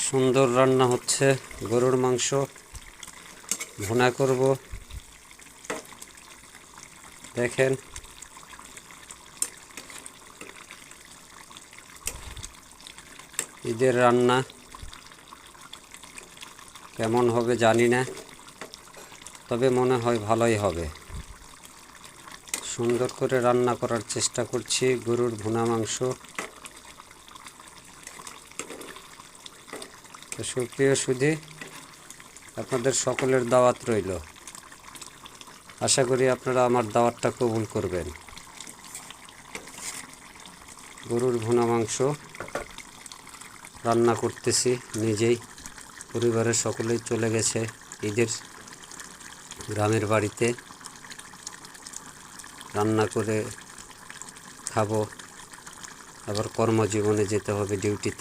সুন্দর রান্না হচ্ছে গরুর মাংস ভুনা করব। দেখেন ঈদের রান্না কেমন হবে জানি না, তবে মনে হয় ভালোই হবে। সুন্দর করে রান্না করার চেষ্টা করছি গরুর ভুনা মাংস। তো সুপ্রিয় সুধী, আপনাদের সকলের দাওয়াত রইল। আশা করি আপনারা আমার দাওয়াতটা কবুল করবেন। গরুর ভুনা মাংস রান্না করতেছি নিজেই। পরিবারের সকলেই চলে গেছে ঈদের গ্রামের বাড়িতে। রান্না করে খাবো, আবার কর্মজীবনে যেতে হবে ডিউটিতে।